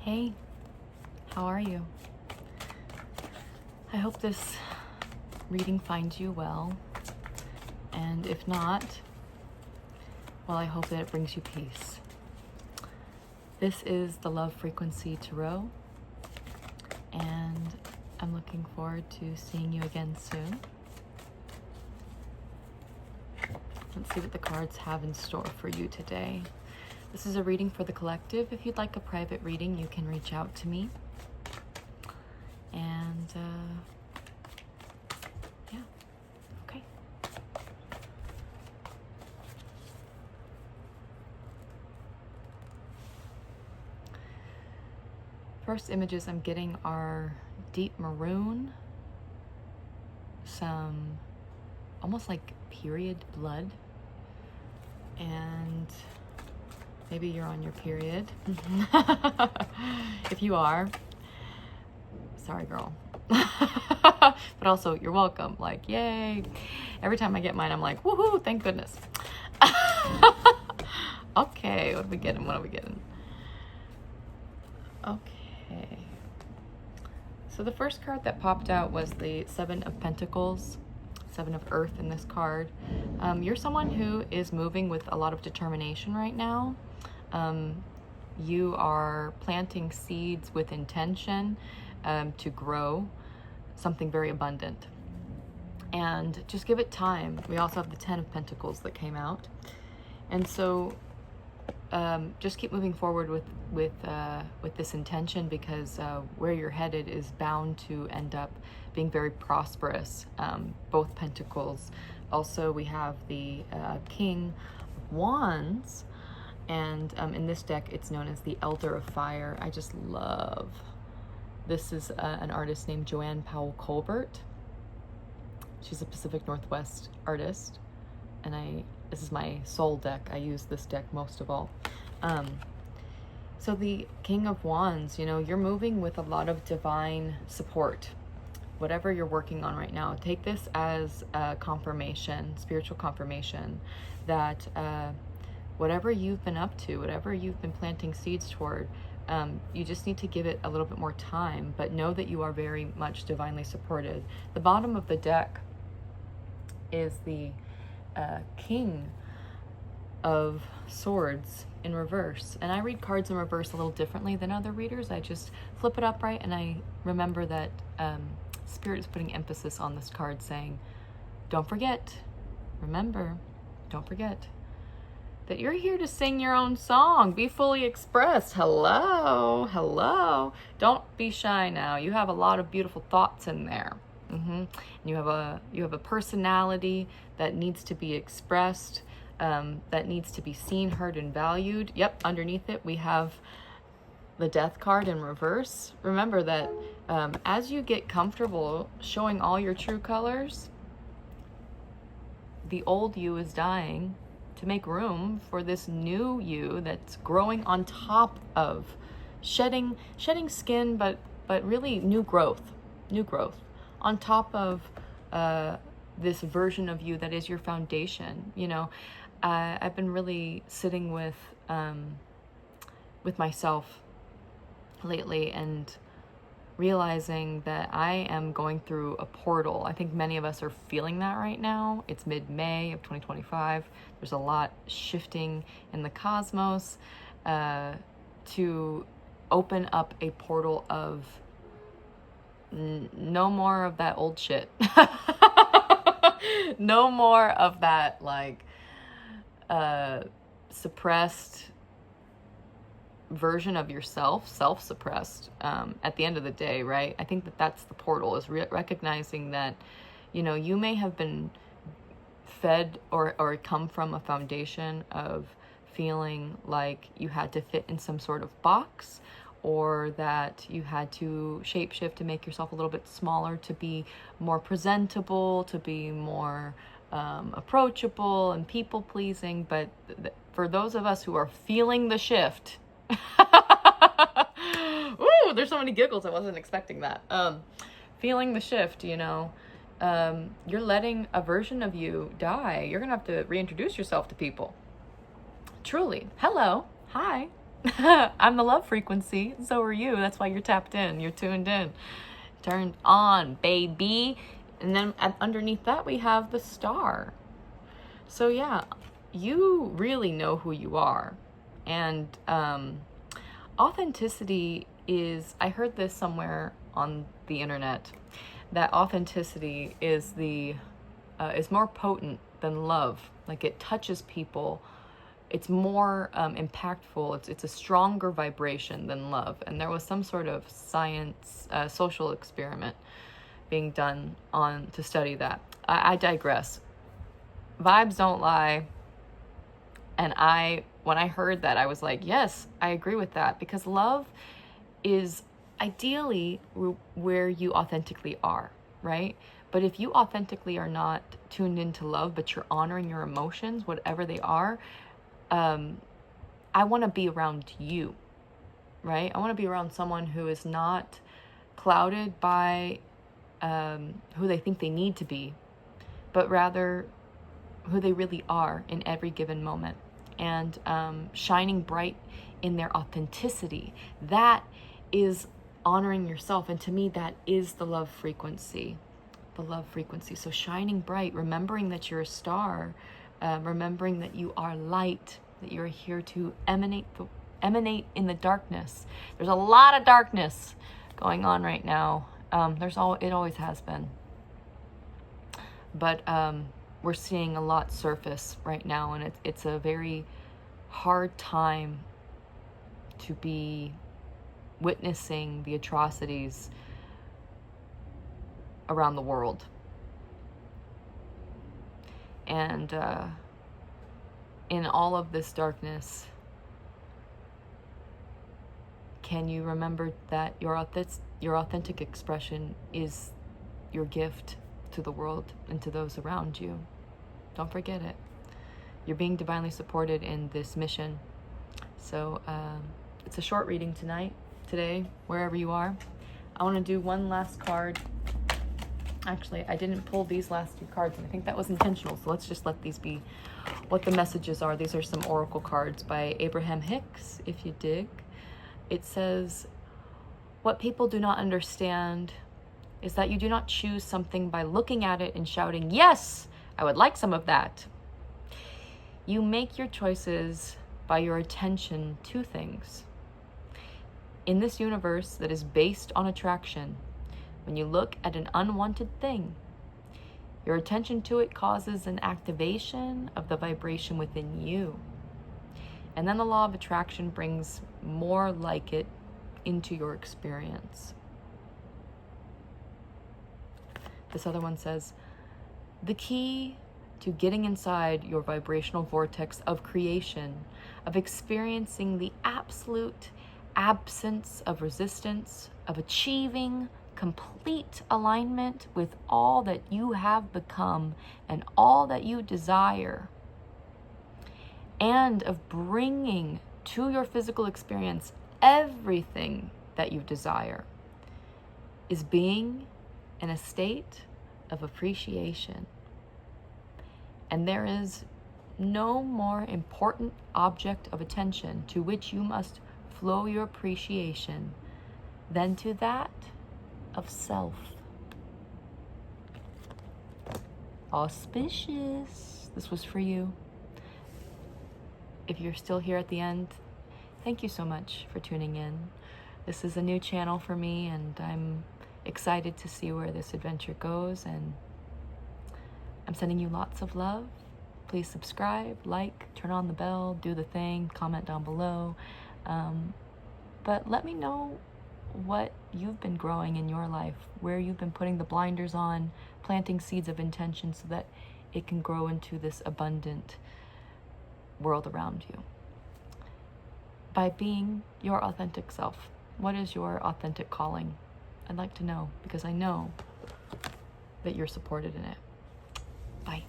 Hey, how are you? I hope this reading finds you well, and if not, well, I hope that it brings you peace. This is the Love Frequency Tarot, and I'm looking forward to seeing you again soon. Let's see what the cards have in store for you today. This is a reading for the collective. If you'd like a private reading, you can reach out to me. And, yeah, okay. First images I'm getting are deep maroon, some almost like period blood, and maybe you're on your period. If you are, sorry girl. But also you're welcome, like yay. Every time I get mine I'm like woohoo, thank goodness. Okay, what are we getting? Okay, so the first card that popped out was the Seven of Pentacles, Seven of Earth in this card. You're someone who is moving with a lot of determination right now. You are planting seeds with intention to grow something very abundant. And just give it time. We also have the Ten of Pentacles that came out. And so just keep moving forward with this intention, because where you're headed is bound to end up being very prosperous. Both Pentacles. Also, we have the King of Wands, and in this deck, it's known as the Elder of Fire. I just love. This is an artist named Joanna Colbert. She's a Pacific Northwest artist, and this is my soul deck. I use this deck most of all. So the King of Wands, you're moving with a lot of divine support. Whatever you're working on right now, take this as a confirmation, spiritual confirmation, that whatever you've been up to, whatever you've been planting seeds toward, you just need to give it a little bit more time, but know that you are very much divinely supported. The bottom of the deck is the King of Swords in reverse. And I read cards in reverse a little differently than other readers. I just flip it upright, and I remember that Spirit is putting emphasis on this card, saying, don't forget, remember, don't forget that you're here to sing your own song. Be fully expressed. Hello. Don't be shy now. You have a lot of beautiful thoughts in there. And you have a personality that needs to be expressed, that needs to be seen, heard, and valued. Yep, underneath it we have the Death card in reverse. Remember that as you get comfortable showing all your true colors, the old you is dying to make room for this new you that's growing on top of shedding skin, but really new growth on top of this version of you that is your foundation. I've been really sitting with myself lately and realizing that I am going through a portal. I think many of us are feeling that right now. It's mid-May of 2025. There's a lot shifting in the cosmos to open up a portal of no more of that old shit. No more of that suppressed version of yourself, self-suppressed, at the end of the day, right? I think that's the portal, is recognizing that, you may have been fed or come from a foundation of feeling like you had to fit in some sort of box, or that you had to shapeshift to make yourself a little bit smaller to be more presentable, to be more approachable and people-pleasing. But for those of us who are feeling the shift, ooh, there's so many giggles, I wasn't expecting that. Feeling the shift, you're letting a version of you die. You're gonna have to reintroduce yourself to people. Truly. Hello. Hi. I'm the love frequency. So are you. That's why you're tapped in. You're tuned in. Turned on, baby. And then underneath that, we have the star. So yeah, you really know who you are. And authenticity is, I heard this somewhere on the internet, that authenticity is more potent than love. Like, it touches people. It's more impactful. It's a stronger vibration than love. And there was some sort of science, social experiment being done to study that. I digress. Vibes don't lie. And when I heard that, I was like, yes, I agree with that, because love is ideally where you authentically are, right? But if you authentically are not tuned into love, but you're honoring your emotions, whatever they are, I want to be around you, right? I want to be around someone who is not clouded by who they think they need to be, but rather who they really are in every given moment, and shining bright in their authenticity. That is honoring yourself. And to me, that is the love frequency. The love frequency. So shining bright, remembering that you're a star, remembering that you are light, that you're here to emanate in the darkness. There's a lot of darkness going on right now. It always has been. But we're seeing a lot surface right now, and it's a very hard time to be witnessing the atrocities around the world. And in all of this darkness, can you remember that your authentic expression is your gift to the world and to those around you? Don't forget it. You're being divinely supported in this mission. So it's a short reading today, wherever you are. I want to do one last card. Actually, I didn't pull these last two cards, and I think that was intentional. So let's just let these be what the messages are. These are some oracle cards by Abraham Hicks, if you dig. It says, what people do not understand is that you do not choose something by looking at it and shouting, yes, I would like some of that. You make your choices by your attention to things. In this universe that is based on attraction, when you look at an unwanted thing, your attention to it causes an activation of the vibration within you. And then the law of attraction brings more like it into your experience. This other one says, the key to getting inside your vibrational vortex of creation, of experiencing the absolute absence of resistance, of achieving complete alignment with all that you have become and all that you desire, and of bringing to your physical experience everything that you desire, is being in a state of appreciation. And there is no more important object of attention to which you must flow your appreciation than to that of self. Auspicious. This was for you. If you're still here at the end, thank you so much for tuning in. This is a new channel for me, and I'm excited to see where this adventure goes, and I'm sending you lots of love. Please subscribe, like, turn on the bell, do the thing, comment down below. But let me know what you've been growing in your life, where you've been putting the blinders on, planting seeds of intention so that it can grow into this abundant world around you. By being your authentic self. What is your authentic calling? I'd like to know, because I know that you're supported in it. Bye.